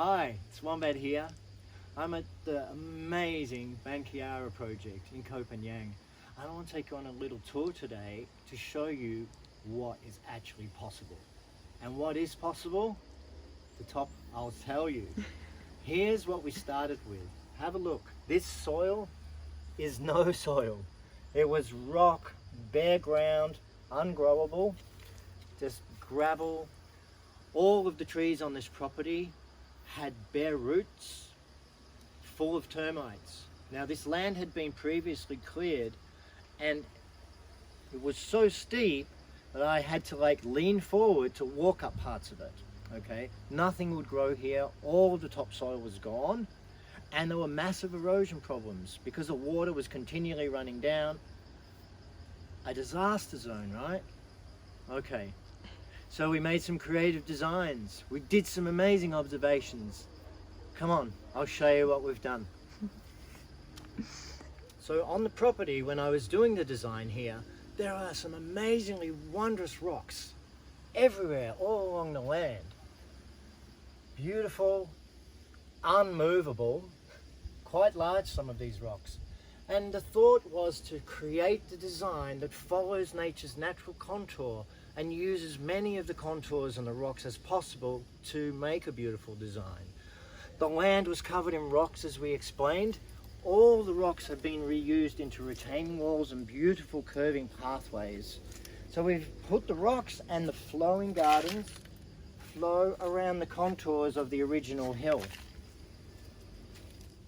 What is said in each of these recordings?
Hi, it's Wombat here. I'm at the amazing Bankiara project in Copenhagen. I want to take you on a little tour today to show you what is actually possible. And what is possible? The top, I'll tell you. Here's what we started with. Have a look. This soil is no soil. It was rock, bare ground, ungrowable, just gravel. All of the trees on this property had bare roots, full of termites. Now this land had been previously cleared and it was so steep that I had to lean forward to walk up parts of it, okay? Nothing would grow here, all of the topsoil was gone, and there were massive erosion problems because the water was continually running down. A disaster zone, right? Okay. So we made some creative designs. We did some amazing observations. Come on, I'll show you what we've done. So on the property, when I was doing the design here, there are some amazingly wondrous rocks everywhere, all along the land. Beautiful, unmovable, quite large, some of these rocks. And the thought was to create the design that follows nature's natural contour and use as many of the contours on the rocks as possible to make a beautiful design. The land was covered in rocks, as we explained. All the rocks have been reused into retaining walls and beautiful curving pathways. So we've put the rocks and the flowing gardens flow around the contours of the original hill.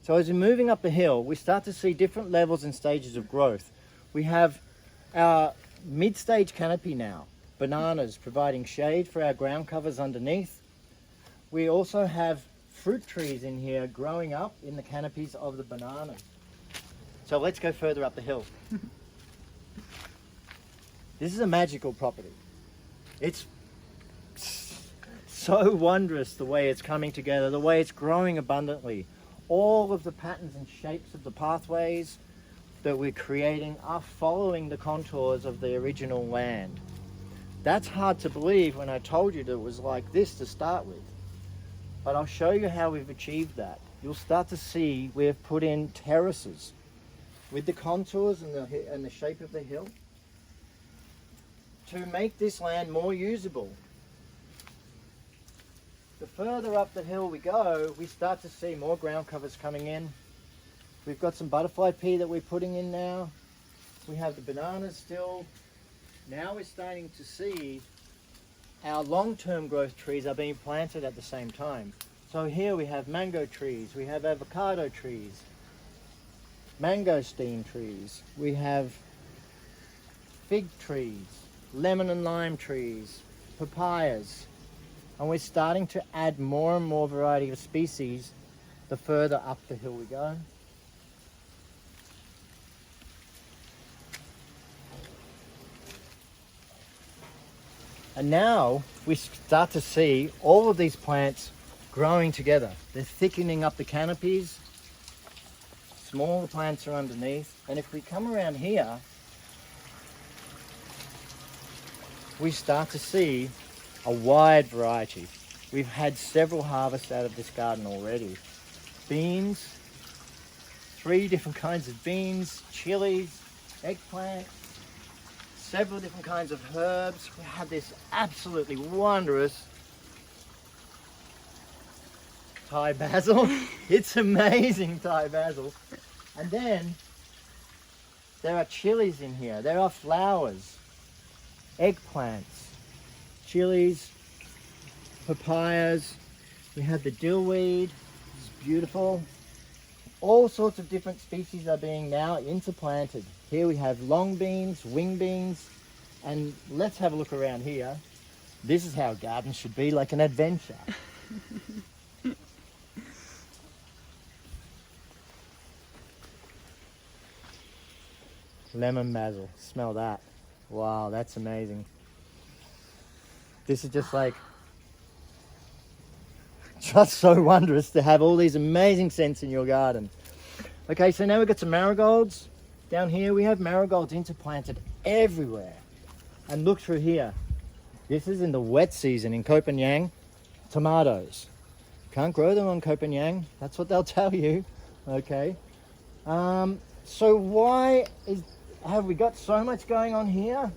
So as we're moving up the hill, we start to see different levels and stages of growth. We have our mid-stage canopy now. Bananas providing shade for our ground covers underneath. We also have fruit trees in here growing up in the canopies of the bananas. So let's go further up the hill. This is a magical property. It's so wondrous the way it's coming together, the way it's growing abundantly. All of the patterns and shapes of the pathways that we're creating are following the contours of the original land. That's hard to believe when I told you that it was like this to start with. But I'll show you how we've achieved that. You'll start to see we've put in terraces with the contours and the shape of the hill to make this land more usable. The further up the hill we go, we start to see more ground covers coming in. We've got some butterfly pea that we're putting in now. We have the bananas still. Now we're starting to see our long-term growth trees are being planted at the same time. So here we have mango trees, we have avocado trees, mangosteen trees, we have fig trees, lemon and lime trees, papayas, and we're starting to add more and more variety of species the further up the hill we go. And now we start to see all of these plants growing together. They're thickening up the canopies. Smaller plants are underneath. And if we come around here, we start to see a wide variety. We've had several harvests out of this garden already. Beans, 3 different kinds of beans, chilies, eggplant, several different kinds of herbs. We have this absolutely wondrous Thai basil. It's amazing Thai basil. And then there are chilies in here. There are flowers, eggplants, chilies, papayas. We have the dillweed. It's beautiful. All sorts of different species are being now interplanted. Here we have long beans, wing beans, and let's have a look around here. This is how a garden should be, like an adventure. Lemon basil, smell that. Wow, that's amazing. This is just so wondrous to have all these amazing scents in your garden. Okay, so now we've got some marigolds. Down here we have marigolds interplanted everywhere. And look through here. This is in the wet season in Copenhagen. Tomatoes. Can't grow them on Copenhagen. That's what they'll tell you. Okay. So why have we got so much going on here?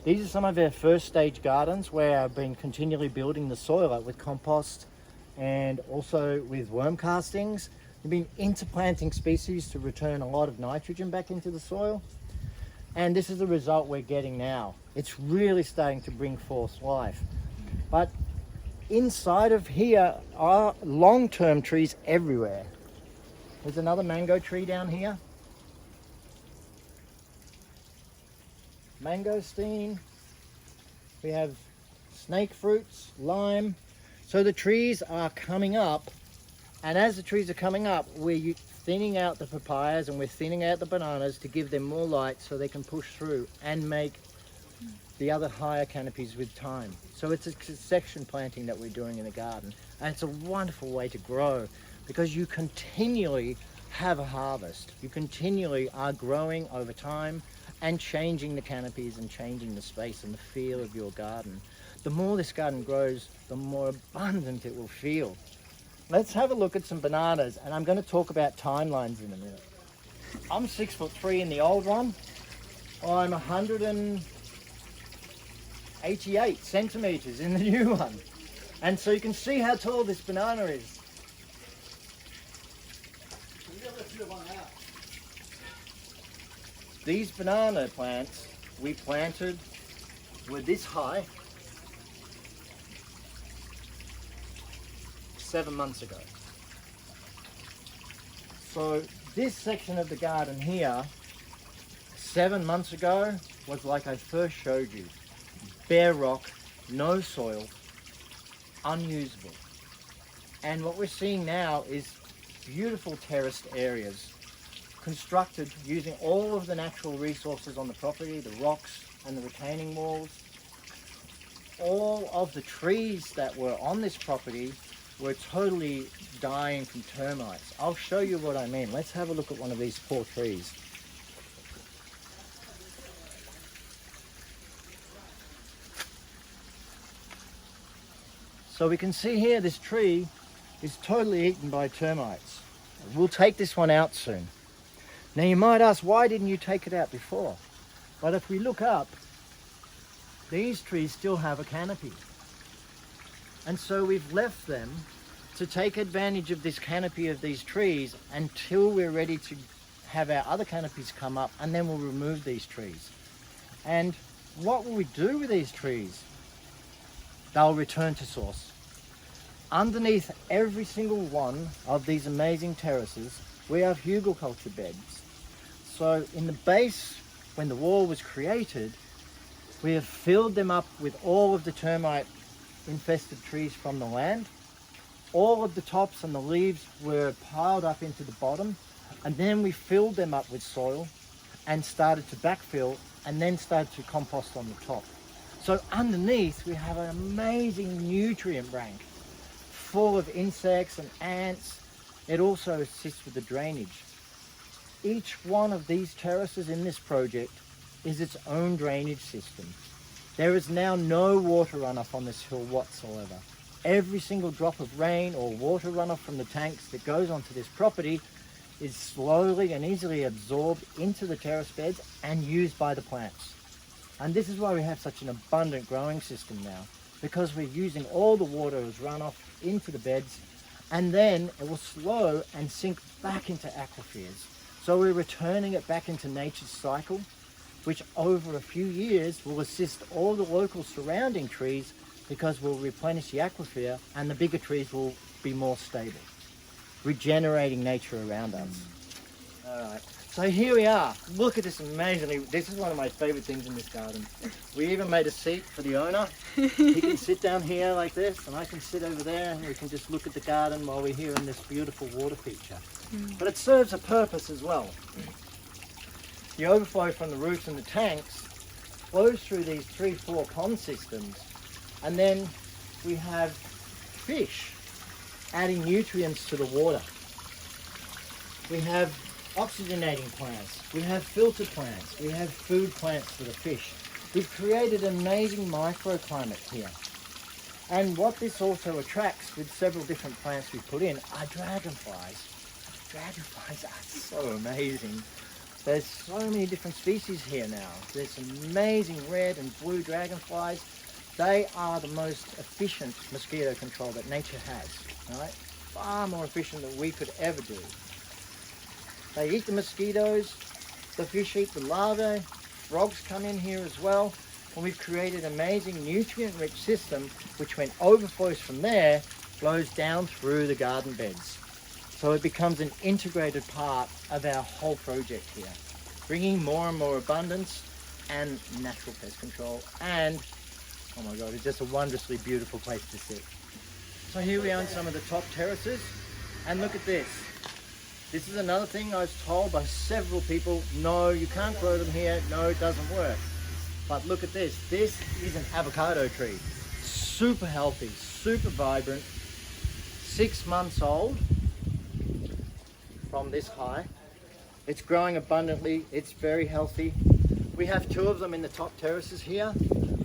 These are some of our first stage gardens where I've been continually building the soil up with compost and also with worm castings. We've been interplanting species to return a lot of nitrogen back into the soil. And this is the result we're getting now. It's really starting to bring forth life. But inside of here are long-term trees everywhere. There's another mango tree down here. Mangosteen. We have snake fruits, lime. So the trees are coming up, and as the trees are coming up, we're thinning out the papayas and we're thinning out the bananas to give them more light so they can push through and make the other higher canopies with time. So it's a section planting that we're doing in the garden, and it's a wonderful way to grow because you continually have a harvest. You continually are growing over time and changing the canopies and changing the space and the feel of your garden. The more this garden grows, the more abundant it will feel. Let's have a look at some bananas, and I'm going to talk about timelines in a minute. I'm 6'3" in the old one. I'm 188 centimeters in the new one. And so you can see how tall this banana is. These banana plants we planted were this high 7 months ago. So this section of the garden here 7 months ago was like I first showed you. Bare rock, no soil, unusable. And what we're seeing now is beautiful terraced areas constructed using all of the natural resources on the property, the rocks and the retaining walls. All of the trees that were on this property were totally dying from termites. I'll show you what I mean. Let's have a look at one of these poor trees. So we can see here this tree is totally eaten by termites. We'll take this one out soon. Now you might ask, why didn't you take it out before? But if we look up, these trees still have a canopy. And so we've left them to take advantage of this canopy of these trees until we're ready to have our other canopies come up, and then we'll remove these trees. And what will we do with these trees? They'll return to source. Underneath every single one of these amazing terraces, we have hugelkultur beds. So in the base, when the wall was created, we have filled them up with all of the termite infested trees from the land. All of the tops and the leaves were piled up into the bottom, and then we filled them up with soil and started to backfill and then started to compost on the top. So underneath we have an amazing nutrient bank full of insects and ants. It also assists with the drainage. Each one of these terraces in this project is its own drainage system. There is now no water runoff on this hill whatsoever. Every single drop of rain or water runoff from the tanks that goes onto this property is slowly and easily absorbed into the terrace beds and used by the plants. And this is why we have such an abundant growing system now, because we're using all the water as runoff into the beds, and then it will slow and sink back into aquifers. So we're returning it back into nature's cycle, which over a few years will assist all the local surrounding trees, because we'll replenish the aquifer and the bigger trees will be more stable, regenerating nature around us. All right, so here we are. Look at this amazingly, this is one of my favorite things in this garden. We even made a seat for the owner. He can sit down here like this, and I can sit over there, and we can just look at the garden while we're here in this beautiful water feature. But it serves a purpose as well. The overflow from the roofs and the tanks flows through these 3-4 pond systems, and then we have fish adding nutrients to the water. We have oxygenating plants, we have filter plants, we have food plants for the fish. We've created an amazing microclimate here. And what this also attracts with several different plants we put in are dragonflies. Dragonflies are so amazing. There's so many different species here now. There's some amazing red and blue dragonflies. They are the most efficient mosquito control that nature has, right? Far more efficient than we could ever do. They eat the mosquitoes, the fish eat the larvae, frogs come in here as well, and we've created an amazing nutrient-rich system which, when overflows from there, flows down through the garden beds. So it becomes an integrated part of our whole project here, bringing more and more abundance and natural pest control, and oh my God, it's just a wondrously beautiful place to sit. So here we are on some of the top terraces, and look at this. This is another thing I was told by several people, no, you can't grow them here, no, it doesn't work. But look at this. This is an avocado tree. Super healthy, super vibrant, 6 months old from this high. It's growing abundantly, it's very healthy. We have 2 of them in the top terraces here.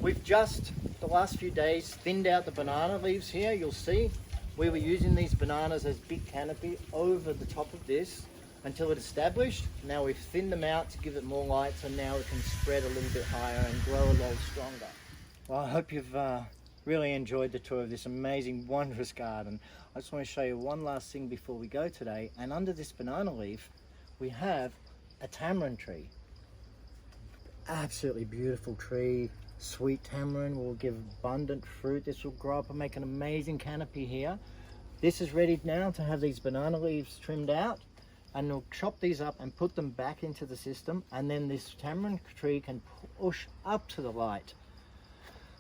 We've just, the last few days, thinned out the banana leaves here, you'll see. We were using these bananas as big canopy over the top of this until it established. Now we've thinned them out to give it more light, so now it can spread a little bit higher and grow a lot stronger. Well, I hope you've really enjoyed the tour of this amazing, wondrous garden. I just want to show you one last thing before we go today. And under this banana leaf, we have a tamarind tree. Absolutely beautiful tree. Sweet tamarind will give abundant fruit. This will grow up and make an amazing canopy here. This is ready now to have these banana leaves trimmed out, and we'll chop these up and put them back into the system, and then this tamarind tree can push up to the light.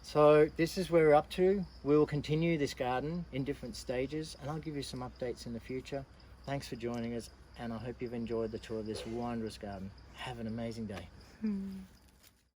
So this is where we're up to. We will continue this garden in different stages, and I'll give you some updates in the future. Thanks for joining us, and I hope you've enjoyed the tour of this wondrous garden. Have an amazing day.